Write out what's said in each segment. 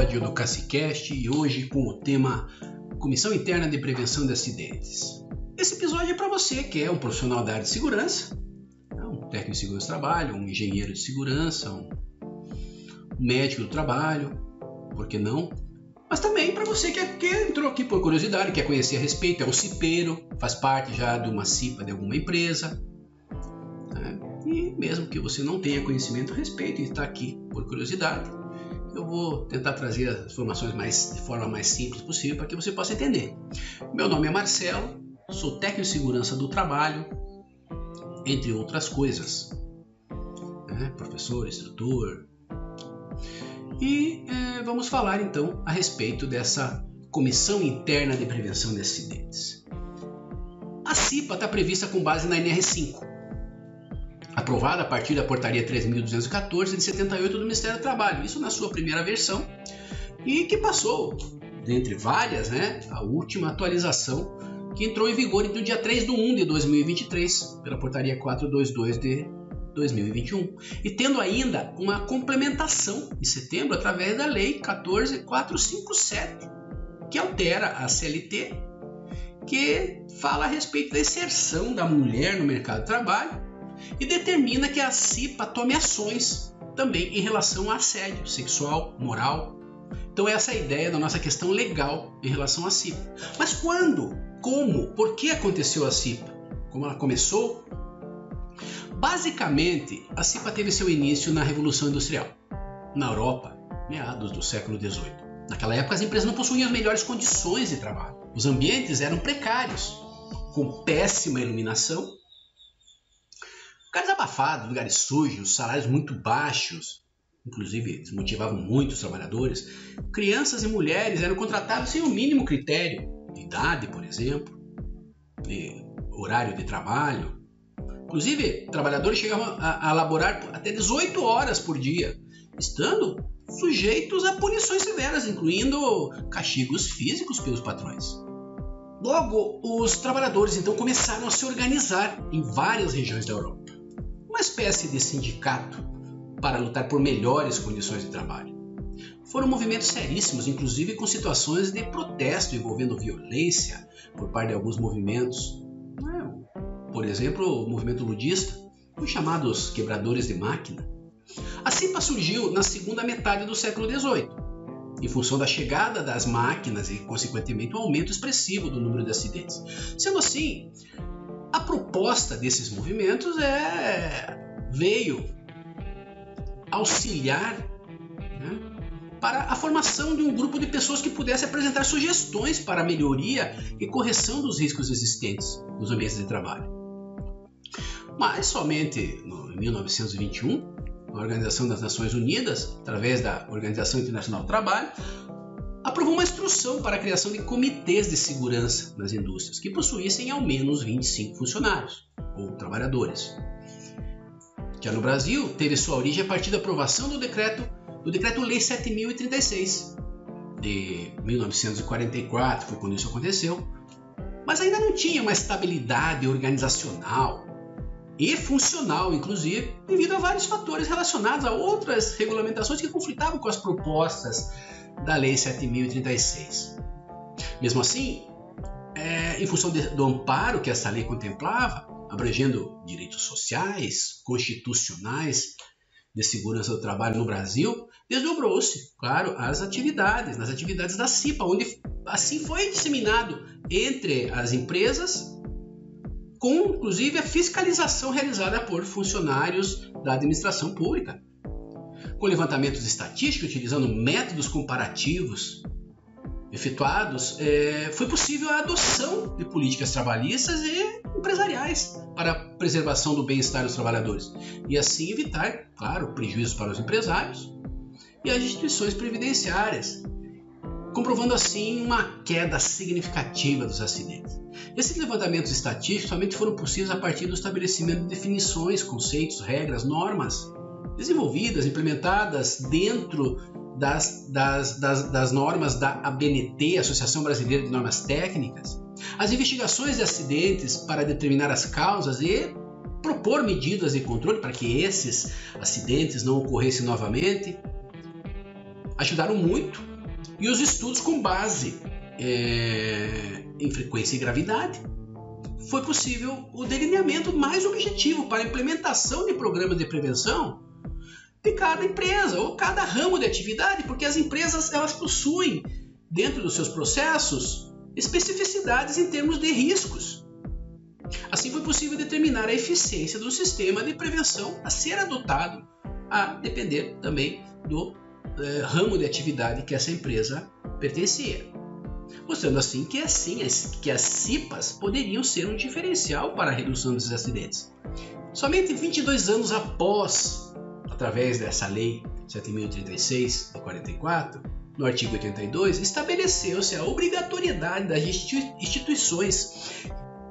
episódio do CaciCast e hoje com o tema Comissão Interna de Prevenção de Acidentes. Esse episódio é para você que é um profissional da área de segurança, um técnico de segurança do trabalho, um engenheiro de segurança, um médico do trabalho, por que não? Mas também para você que entrou aqui por curiosidade, quer conhecer a respeito, é um cipeiro, faz parte já de uma CIPA de alguma empresa, né? E mesmo que você não tenha conhecimento a respeito e está aqui por curiosidade, eu vou tentar trazer as informações de forma mais simples possível para que você possa entender. Meu nome é Marcelo, sou técnico de segurança do trabalho, entre outras coisas, né? Professor, instrutor. E vamos falar então a respeito dessa Comissão Interna de Prevenção de Acidentes. A CIPA está prevista com base na NR5, aprovada a partir da Portaria 3.214 de 78 do Ministério do Trabalho, isso na sua primeira versão, e que passou, dentre várias, a última atualização que entrou em vigor no dia 3/1 de 2023, pela Portaria 422 de 2021, e tendo ainda uma complementação em setembro através da Lei 14.457, que altera a CLT, que fala a respeito da inserção da mulher no mercado de trabalho e determina que a CIPA tome ações também em relação a assédio sexual, moral. Então essa é a ideia da nossa questão legal em relação à CIPA. Mas quando, como, por que aconteceu a CIPA? Como ela começou? Basicamente, a CIPA teve seu início na Revolução Industrial, na Europa, meados do século XVIII. Naquela época, as empresas não possuíam as melhores condições de trabalho. Os ambientes eram precários, com péssima iluminação, lugares abafados, lugares sujos, salários muito baixos, inclusive desmotivavam muito os trabalhadores. Crianças e mulheres eram contratadas sem o mínimo critério de idade, por exemplo, de horário de trabalho. Inclusive, trabalhadores chegavam a laborar até 18 horas por dia, estando sujeitos a punições severas, incluindo castigos físicos pelos patrões. Logo, os trabalhadores então começaram a se organizar em várias regiões da Europa, uma espécie de sindicato para lutar por melhores condições de trabalho. Foram movimentos seríssimos, inclusive com situações de protesto envolvendo violência por parte de alguns movimentos. Por exemplo, o movimento ludista, os chamados quebradores de máquina. A CIPA surgiu na segunda metade do século XVIII, em função da chegada das máquinas e, consequentemente, um aumento expressivo do número de acidentes. Sendo assim, a proposta desses movimentos veio auxiliar para a formação de um grupo de pessoas que pudesse apresentar sugestões para a melhoria e correção dos riscos existentes nos ambientes de trabalho. Mas somente em 1921, a Organização das Nações Unidas, através da Organização Internacional do Trabalho, aprovou uma instrução para a criação de comitês de segurança nas indústrias, que possuíssem ao menos 25 funcionários ou trabalhadores. Já no Brasil, teve sua origem a partir da aprovação do Decreto-Lei 7.036, de 1944, foi quando isso aconteceu, mas ainda não tinha uma estabilidade organizacional e funcional, inclusive, devido a vários fatores relacionados a outras regulamentações que conflitavam com as propostas da Lei 7.036. Mesmo assim, em função do amparo que essa lei contemplava, abrangendo direitos sociais, constitucionais, de segurança do trabalho no Brasil, desdobrou-se, claro, nas atividades da CIPA, onde assim foi disseminado entre as empresas, com inclusive a fiscalização realizada por funcionários da administração pública. Com levantamentos estatísticos, utilizando métodos comparativos efetuados, foi possível a adoção de políticas trabalhistas e empresariais para a preservação do bem-estar dos trabalhadores e assim evitar, claro, prejuízos para os empresários e as instituições previdenciárias, comprovando assim uma queda significativa dos acidentes. Esses levantamentos estatísticos somente foram possíveis a partir do estabelecimento de definições, conceitos, regras, normas desenvolvidas, implementadas dentro das normas da ABNT, Associação Brasileira de Normas Técnicas, as investigações de acidentes para determinar as causas e propor medidas de controle para que esses acidentes não ocorressem novamente, ajudaram muito E os estudos com base em frequência e gravidade, foi possível o delineamento mais objetivo para a implementação de programas de prevenção de cada empresa ou cada ramo de atividade, porque as empresas elas possuem dentro dos seus processos especificidades em termos de riscos. Assim foi possível determinar a eficiência do sistema de prevenção a ser adotado, a depender também do ramo de atividade que essa empresa pertencia. Mostrando assim que as CIPAs poderiam ser um diferencial para a redução dos acidentes. Somente 22 anos após, através dessa lei 7.036 de 44, no artigo 82, estabeleceu-se a obrigatoriedade das instituições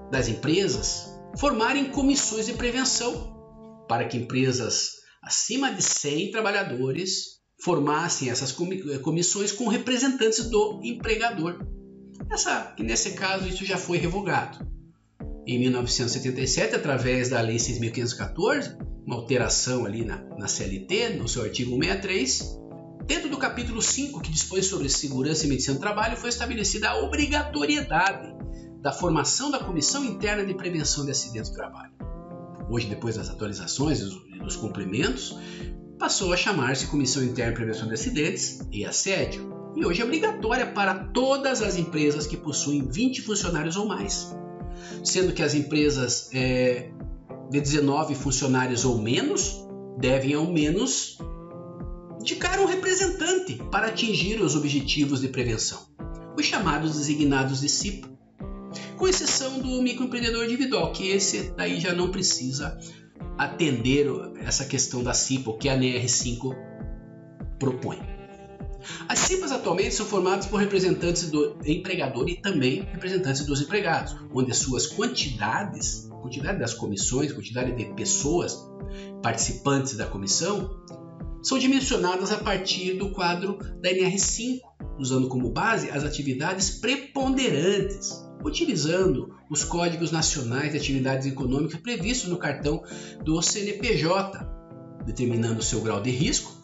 das empresas formarem comissões de prevenção para que empresas acima de 100 trabalhadores formassem essas comissões com representantes do empregador. Nesse caso, isso já foi revogado. Em 1977, através da Lei 6.514, uma alteração ali na CLT, no seu artigo 163, dentro do capítulo 5, que dispõe sobre segurança e medicina do trabalho, foi estabelecida a obrigatoriedade da formação da Comissão Interna de Prevenção de Acidentes do Trabalho. Hoje, depois das atualizações e dos complementos, passou a chamar-se Comissão Interna de Prevenção de Acidentes e Assédio, e hoje é obrigatória para todas as empresas que possuem 20 funcionários ou mais, sendo que as empresas de 19 funcionários ou menos devem ao menos indicar um representante para atingir os objetivos de prevenção, os chamados designados de CIPA, com exceção do microempreendedor individual, que esse daí já não precisa atender essa questão da CIPA, o que a NR5 propõe. As CIPAs atualmente são formadas por representantes do empregador e também representantes dos empregados, onde as suas quantidade das comissões, quantidade de pessoas participantes da comissão, são dimensionadas a partir do quadro da NR5, usando como base as atividades preponderantes, utilizando os códigos nacionais de atividades econômicas previstos no cartão do CNPJ, determinando o seu grau de risco.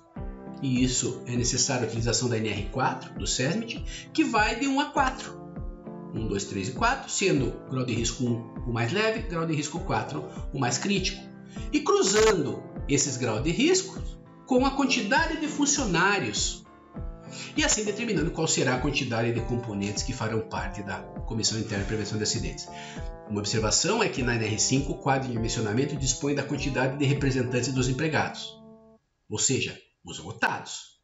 E isso é necessário a utilização da NR4 do SESMIT, que vai de 1 a 4. 1, 2, 3 e 4, sendo grau de risco 1 o mais leve, grau de risco 4 o mais crítico. E cruzando esses graus de risco com a quantidade de funcionários. E assim determinando qual será a quantidade de componentes que farão parte da Comissão Interna de Prevenção de Acidentes. Uma observação é que na NR5 o quadro de dimensionamento dispõe da quantidade de representantes dos empregados, ou seja, os votados.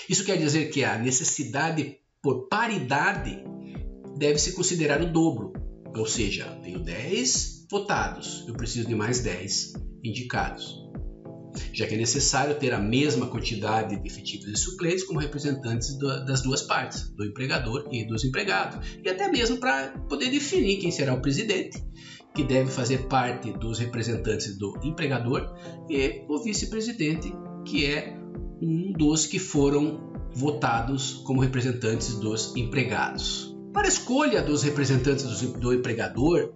Isso quer dizer que a necessidade por paridade deve se considerar o dobro, ou seja, tenho 10 votados, eu preciso de mais 10 indicados, já que é necessário ter a mesma quantidade de efetivos e suplentes como representantes das duas partes, do empregador e dos empregados, e até mesmo para poder definir quem será o presidente, que deve fazer parte dos representantes do empregador, e o vice-presidente, que é um dos que foram votados como representantes dos empregados. Para a escolha dos representantes do empregador,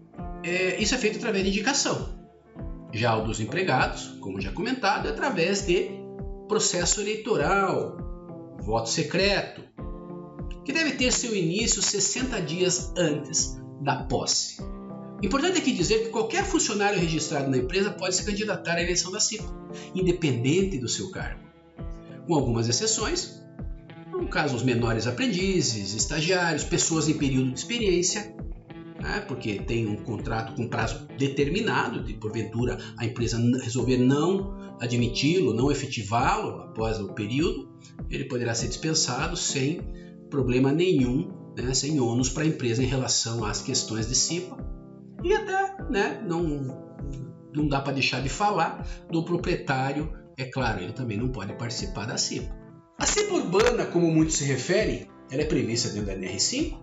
isso é feito através de indicação. Já o dos empregados, como já comentado, é através de processo eleitoral, voto secreto, que deve ter seu início 60 dias antes da posse. Importante aqui dizer que qualquer funcionário registrado na empresa pode se candidatar à eleição da CIPA, independente do seu cargo, com algumas exceções, no caso os menores aprendizes, estagiários, pessoas em período de experiência, porque tem um contrato com prazo determinado, de porventura a empresa resolver não admiti-lo, não efetivá-lo após o período, ele poderá ser dispensado sem problema nenhum, sem ônus para a empresa em relação às questões de CIPA. E até não dá para deixar de falar do proprietário, é claro, ele também não pode participar da CIPA. A CIPA urbana, como muitos se referem, ela é prevista dentro da NR5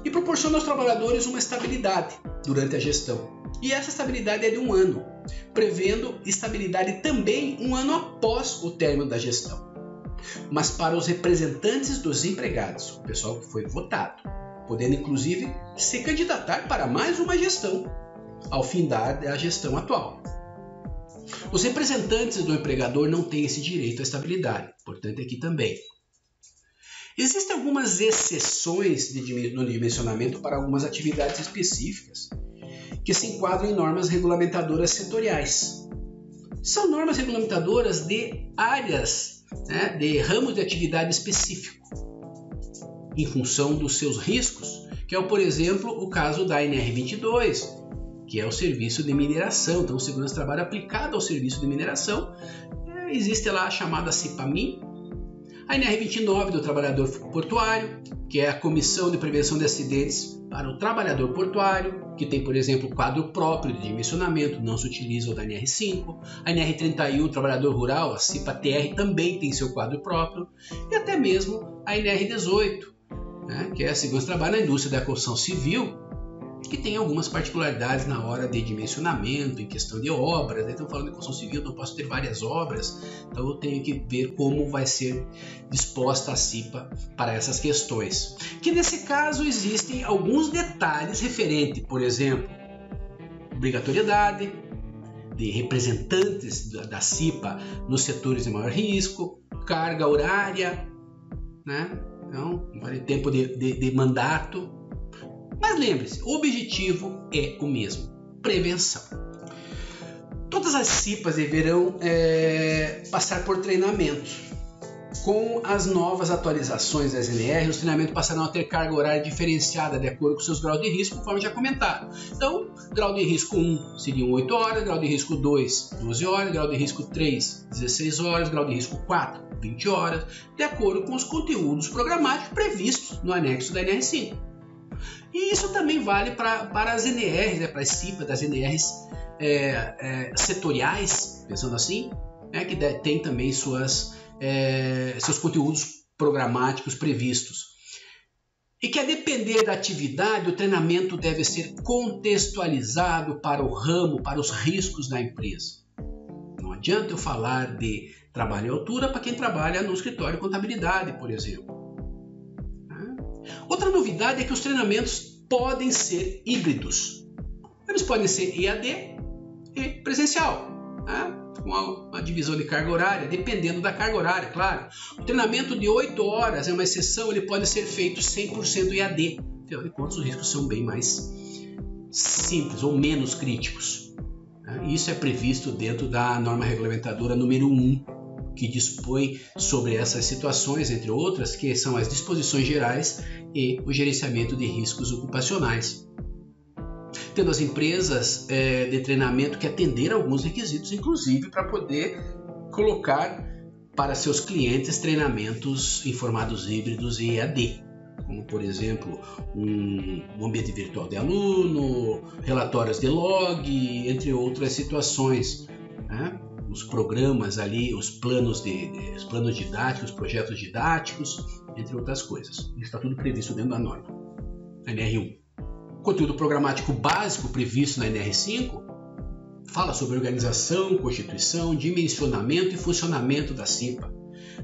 e proporciona aos trabalhadores uma estabilidade durante a gestão. E essa estabilidade é de 1 ano, prevendo estabilidade também 1 ano após o término da gestão. Mas para os representantes dos empregados, o pessoal que foi votado, podendo inclusive se candidatar para mais uma gestão, ao findar a gestão atual. Os representantes do empregador não têm esse direito à estabilidade, portanto aqui também. Existem algumas exceções no dimensionamento para algumas atividades específicas que se enquadram em normas regulamentadoras setoriais. São normas regulamentadoras de áreas, né, de ramos de atividade específico, em função dos seus riscos, que é, por exemplo, o caso da NR22, que é o serviço de mineração, então segurança do trabalho aplicado ao serviço de mineração. Existe lá a chamada CIPA-MIN, a NR29 do trabalhador portuário, que é a Comissão de Prevenção de Acidentes para o Trabalhador Portuário, que tem, por exemplo, quadro próprio de dimensionamento, não se utiliza o da NR5. A NR31, Trabalhador Rural, a CIPA-TR, também tem seu quadro próprio. E até mesmo a NR18, né, que é a Segurança do Trabalho na Indústria da Construção Civil, que tem algumas particularidades na hora de dimensionamento, em questão de obras. Então, falando de construção civil, não posso ter várias obras, então eu tenho que ver como vai ser disposta a CIPA para essas questões. Que nesse caso existem alguns detalhes referentes, por exemplo, obrigatoriedade de representantes da CIPA nos setores de maior risco, carga horária, né? Então, vale tempo de mandato. Mas lembre-se, o objetivo é o mesmo: prevenção. Todas as CIPAs deverão passar por treinamento. Com as novas atualizações das NR, os treinamentos passarão a ter carga horária diferenciada de acordo com seus graus de risco, conforme já comentado. Então, grau de risco 1 seriam 8 horas, grau de risco 2, 12 horas, grau de risco 3, 16 horas, grau de risco 4, 20 horas, de acordo com os conteúdos programáticos previstos no anexo da NR5. E isso também vale para as NRs, né, para as CIPAs, das NRs setoriais, pensando assim, né, que tem também seus conteúdos programáticos previstos. E que a depender da atividade, o treinamento deve ser contextualizado para o ramo, para os riscos da empresa. Não adianta eu falar de trabalho em altura para quem trabalha no escritório de contabilidade, por exemplo. Outra novidade é que os treinamentos podem ser híbridos. Eles podem ser EAD e presencial, né? Com uma divisão de carga horária, dependendo da carga horária, claro. O treinamento de 8 horas é uma exceção, ele pode ser feito 100% EAD. Afinal de contas, os riscos são bem mais simples ou menos críticos. Isso é previsto dentro da norma regulamentadora número 1, que dispõe sobre essas situações, entre outras, que são as disposições gerais e o gerenciamento de riscos ocupacionais. Tendo as empresas de treinamento que atender a alguns requisitos, inclusive para poder colocar para seus clientes treinamentos em formatos híbridos e EAD, como, por exemplo, um ambiente virtual de aluno, relatórios de log, entre outras situações, né? Os programas ali, os planos didáticos, os projetos didáticos, entre outras coisas. Isso está tudo previsto dentro da norma, a NR1. O conteúdo programático básico previsto na NR5 fala sobre organização, constituição, dimensionamento e funcionamento da CIPA.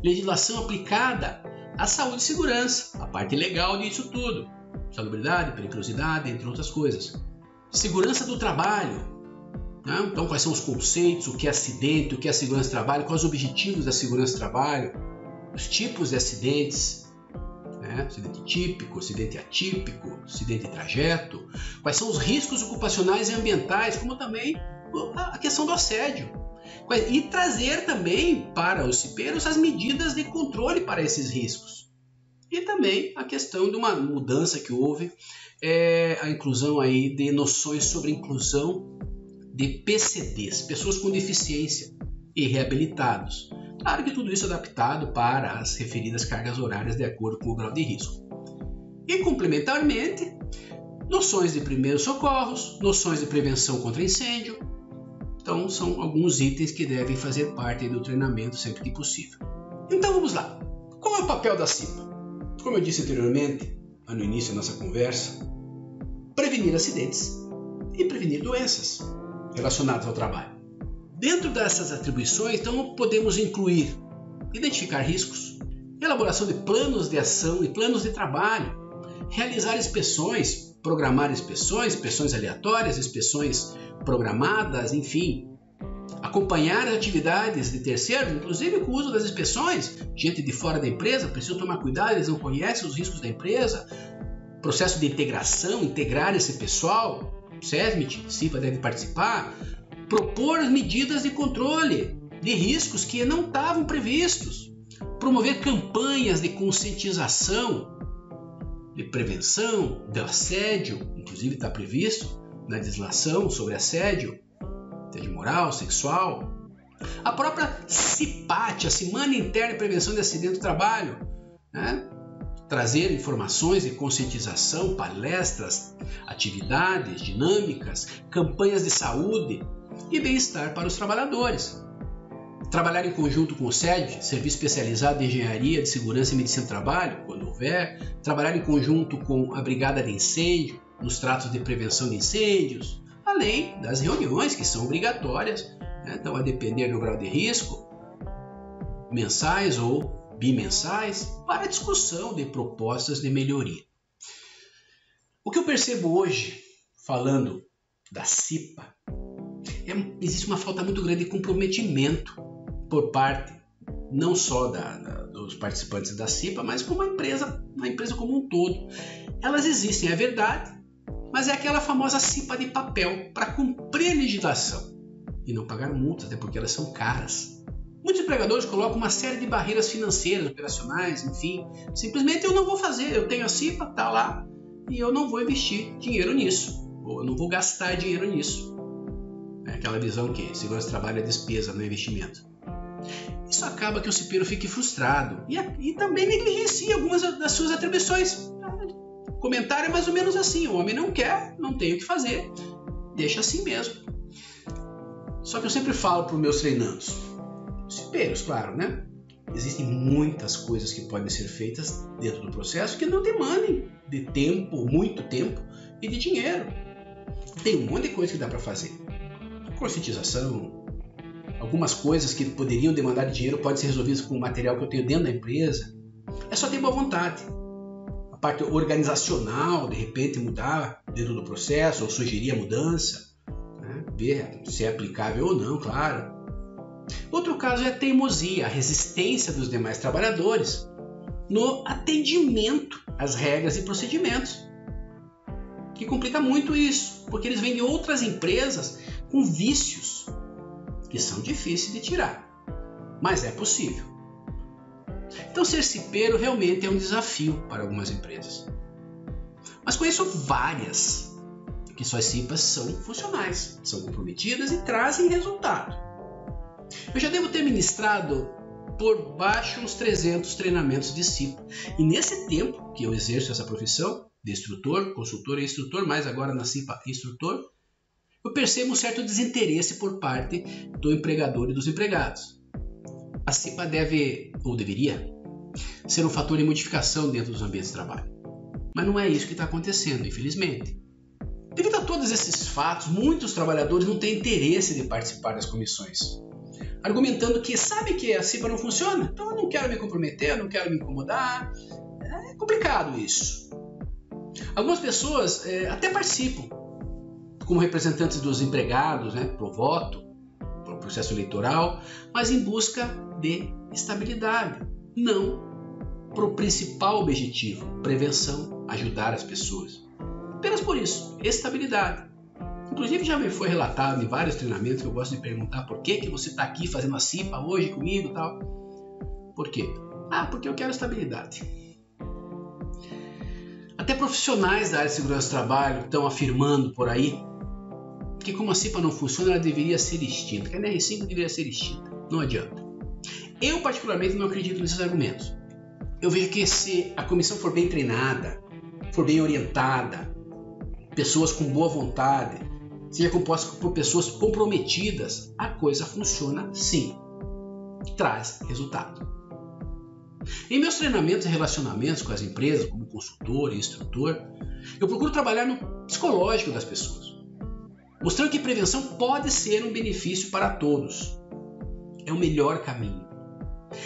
Legislação aplicada à saúde e segurança, a parte legal disso tudo. Salubridade, periculosidade, entre outras coisas. Segurança do trabalho. Então, quais são os conceitos, o que é acidente, o que é segurança do trabalho, quais os objetivos da segurança do trabalho, os tipos de acidentes, né? Acidente típico, acidente atípico, acidente de trajeto, quais são os riscos ocupacionais e ambientais, como também a questão do assédio. E trazer também para os cipeiros as medidas de controle para esses riscos. E também a questão de uma mudança que houve, a inclusão aí de noções sobre inclusão de PCDs, pessoas com deficiência e reabilitados. Claro que tudo isso é adaptado para as referidas cargas horárias de acordo com o grau de risco. E complementarmente, noções de primeiros socorros, noções de prevenção contra incêndio. Então são alguns itens que devem fazer parte do treinamento sempre que possível. Então vamos lá. Qual é o papel da CIPA? Como eu disse anteriormente, no início da nossa conversa, prevenir acidentes e prevenir doenças relacionadas ao trabalho. Dentro dessas atribuições, então, podemos incluir identificar riscos, elaboração de planos de ação e planos de trabalho, realizar inspeções, programar inspeções aleatórias, inspeções programadas, enfim, a acompanhar as atividades de terceiros, inclusive com o uso das inspeções. Gente de fora da empresa precisa tomar cuidado, eles não conhecem os riscos da empresa. Processo de integração, integrar esse pessoal. SESMIT, CIPA deve participar. Propor medidas de controle de riscos que não estavam previstos. Promover campanhas de conscientização, de prevenção, do assédio, inclusive está previsto na legislação sobre assédio moral, sexual. A própria CIPAT, a Semana Interna de Prevenção de Acidente do Trabalho, né? Trazer informações de conscientização, palestras, atividades, dinâmicas, campanhas de saúde e bem-estar para os trabalhadores. Trabalhar em conjunto com o SED, Serviço Especializado de Engenharia de Segurança e Medicina do Trabalho, quando houver. Trabalhar em conjunto com a Brigada de Incêndio, nos tratos de prevenção de incêndios, além das reuniões que são obrigatórias, né? Então, a depender do grau de risco, mensais ou bimensais, para a discussão de propostas de melhoria. O que eu percebo hoje, falando da CIPA, existe uma falta muito grande de comprometimento por parte não só dos participantes da CIPA, mas como uma empresa como um todo. Elas existem, é verdade, mas é aquela famosa CIPA de papel para cumprir a legislação e não pagar multas, até porque elas são caras. Muitos empregadores colocam uma série de barreiras financeiras, operacionais, enfim. Simplesmente eu não vou fazer, eu tenho a CIPA, está lá, e eu não vou investir dinheiro nisso, ou eu não vou gastar dinheiro nisso. É aquela visão que segurança do trabalho é despesa, não é investimento. Isso acaba que o cipeiro fique frustrado e também negligencia algumas das suas atribuições. O comentário é mais ou menos assim: o homem não quer, não tem o que fazer, deixa assim mesmo. Só que eu sempre falo para os meus treinandos, cipeiros, claro, né? Existem muitas coisas que podem ser feitas dentro do processo que não demandem de tempo, muito tempo e de dinheiro. Tem um monte de coisa que dá para fazer. Conscientização, algumas coisas que poderiam demandar de dinheiro podem ser resolvidas com o material que eu tenho dentro da empresa. É só ter boa vontade. A parte organizacional, de repente, mudar dentro do processo ou sugerir a mudança, né? Ver se é aplicável ou não, claro. Outro caso é a teimosia, a resistência dos demais trabalhadores no atendimento às regras e procedimentos, que complica muito isso, porque eles vêm de outras empresas com vícios que são difíceis de tirar, mas é possível. Então, ser cipeiro realmente é um desafio para algumas empresas. Mas conheço várias que suas CIPAs são funcionais, são comprometidas e trazem resultado. Eu já devo ter ministrado por baixo uns 300 treinamentos de CIPA. E nesse tempo que eu exerço essa profissão de instrutor, consultor e instrutor, mas agora na CIPA instrutor, eu percebo um certo desinteresse por parte do empregador e dos empregados. A CIPA deve, ou deveria, ser um fator de modificação dentro dos ambientes de trabalho. Mas não é isso que está acontecendo, infelizmente. Devido a todos esses fatos, muitos trabalhadores não têm interesse de participar das comissões, argumentando que sabe que a CIPA não funciona, então eu não quero me comprometer, eu não quero me incomodar. É complicado isso. Algumas pessoas até participam como representantes dos empregados, né, pro voto, pro processo eleitoral, mas em busca de estabilidade, não pro principal objetivo, prevenção, ajudar as pessoas. Apenas por isso, estabilidade. Inclusive já me foi relatado em vários treinamentos que eu gosto de perguntar por que você está aqui fazendo a CIPA hoje comigo e tal. Por quê? Porque eu quero estabilidade. Até profissionais da área de segurança do trabalho estão afirmando por aí que como a CIPA não funciona, ela deveria ser extinta, que a NR5 deveria ser extinta. Não adianta. Eu particularmente não acredito nesses argumentos. Eu vejo que se a comissão for bem treinada, for bem orientada, pessoas com boa vontade, seja composta por pessoas comprometidas, a coisa funciona sim. Traz resultado. Em meus treinamentos e relacionamentos com as empresas, como consultor e instrutor, eu procuro trabalhar no psicológico das pessoas, mostrando que prevenção pode ser um benefício para todos. É o melhor caminho.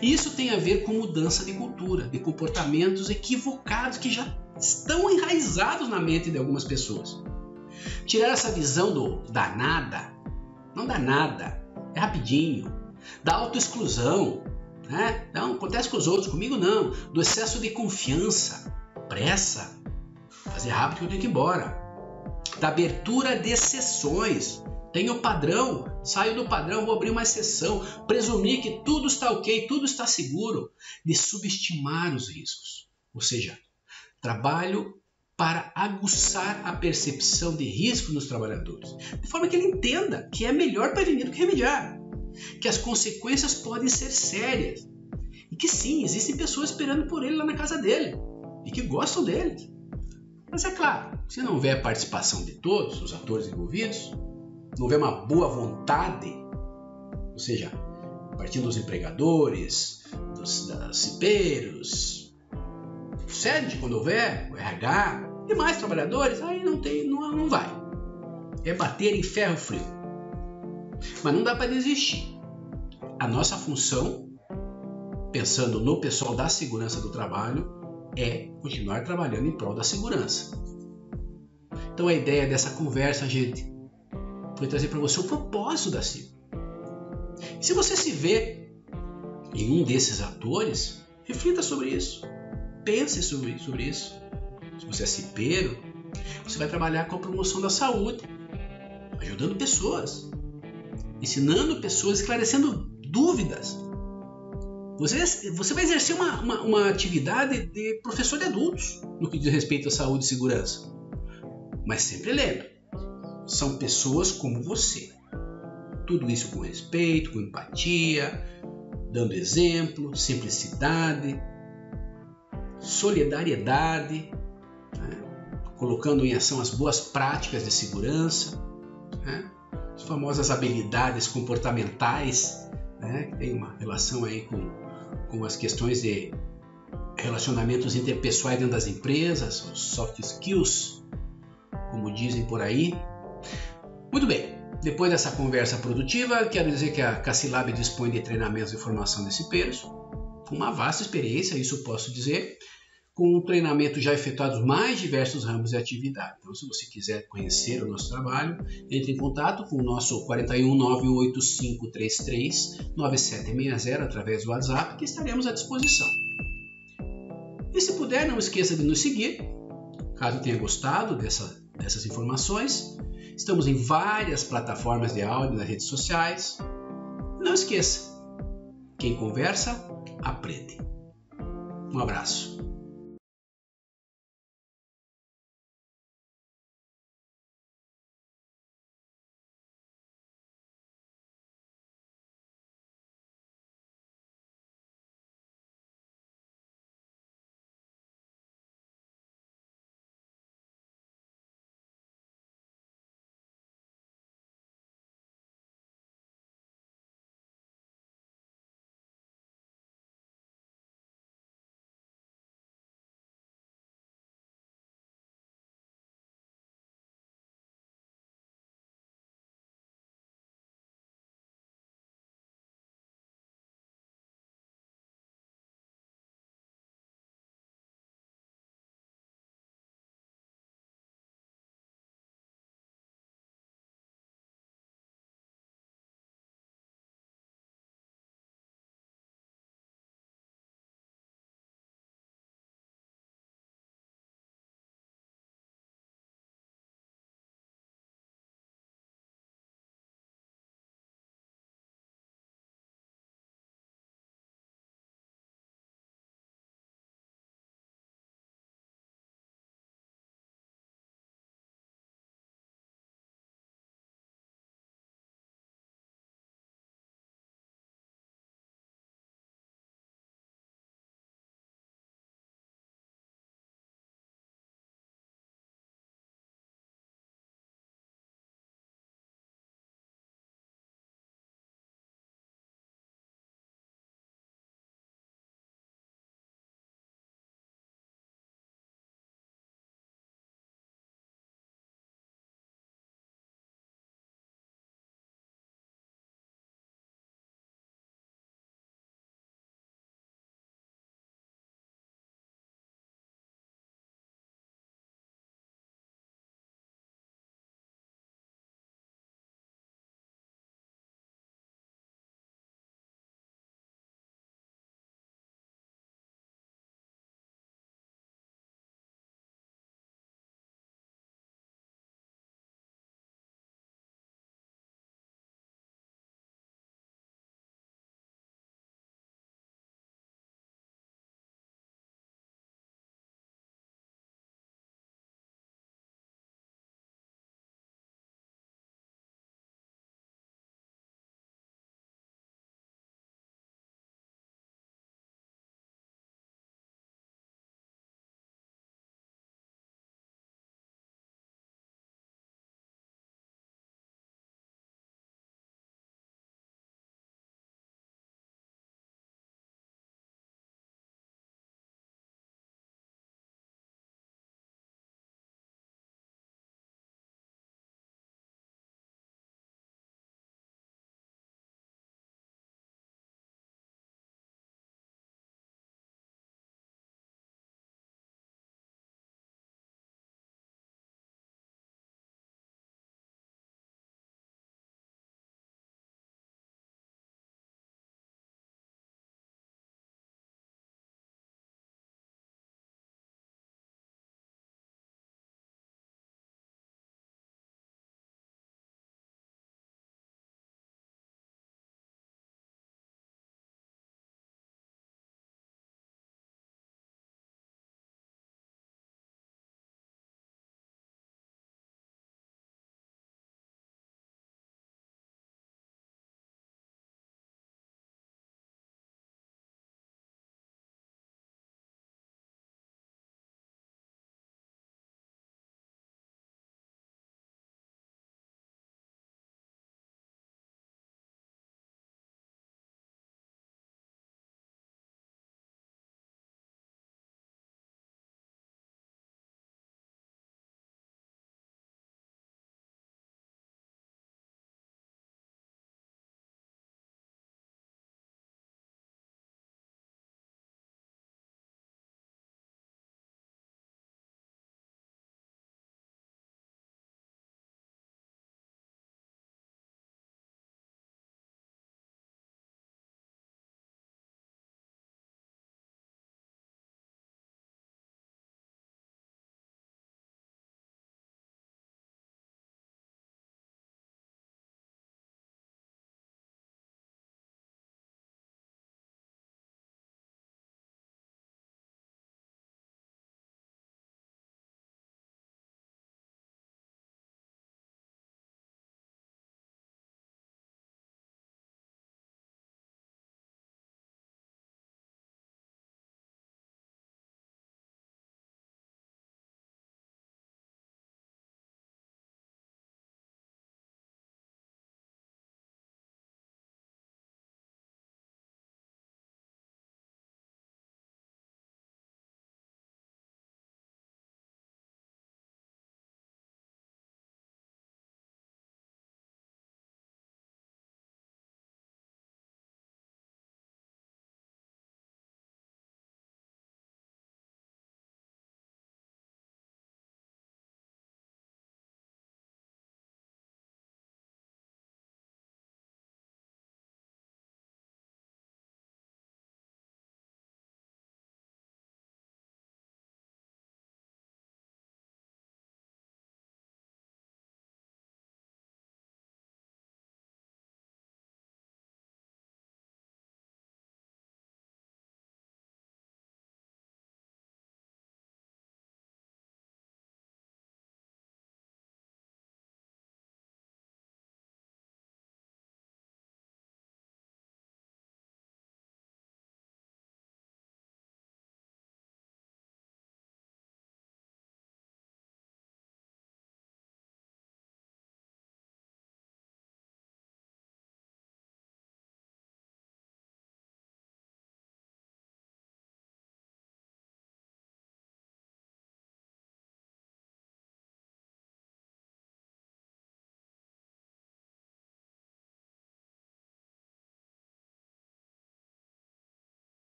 E isso tem a ver com mudança de cultura, de comportamentos equivocados que já estão enraizados na mente de algumas pessoas. Tirar essa visão do danada, não dá nada, é rapidinho. Da autoexclusão, né? Não, acontece com os outros, comigo não. Do excesso de confiança, pressa, fazer rápido que eu tenho que ir embora. Da abertura de exceções. Tenho o padrão, saio do padrão, vou abrir uma exceção. Presumir que tudo está ok, tudo está seguro. De subestimar os riscos. Ou seja, trabalho para aguçar a percepção de risco nos trabalhadores. De forma que ele entenda que é melhor prevenir do que remediar. Que as consequências podem ser sérias. E que sim, existem pessoas esperando por ele lá na casa dele. E que gostam dele. Mas é claro, se não houver a participação de todos os atores envolvidos, não houver uma boa vontade, ou seja, partindo dos empregadores, dos cipeiros, o SED, quando houver, o RH, demais trabalhadores, aí não vai. É bater em ferro frio. Mas não dá para desistir. A nossa função, pensando no pessoal da segurança do trabalho, é continuar trabalhando em prol da segurança. Então a ideia dessa conversa, gente, foi trazer para você o propósito da CIB. Se você se vê em um desses atores, reflita sobre isso. Pense sobre isso. Se você é cipeiro, você vai trabalhar com a promoção da saúde, ajudando pessoas, ensinando pessoas, esclarecendo dúvidas. Você vai exercer uma atividade de professor de adultos no que diz respeito à saúde e segurança. Mas sempre lembre, são pessoas como você. Tudo isso com respeito, com empatia, dando exemplo, simplicidade, solidariedade, né? Colocando em ação as boas práticas de segurança, né? As famosas habilidades comportamentais, né? Que tem uma relação aí com as questões de relacionamentos interpessoais dentro das empresas, os soft skills, como dizem por aí. Muito bem, depois dessa conversa produtiva, quero dizer que a CACILAB dispõe de treinamentos de formação de cipeiros, com uma vasta experiência, isso eu posso dizer, com treinamento já efetuado em mais diversos ramos de atividade. Então, se você quiser conhecer o nosso trabalho, entre em contato com o nosso 41985339760 através do WhatsApp, que estaremos à disposição. E se puder, não esqueça de nos seguir, caso tenha gostado dessas informações. Estamos em várias plataformas de áudio nas redes sociais. Não esqueça, quem conversa, aprende. Um abraço.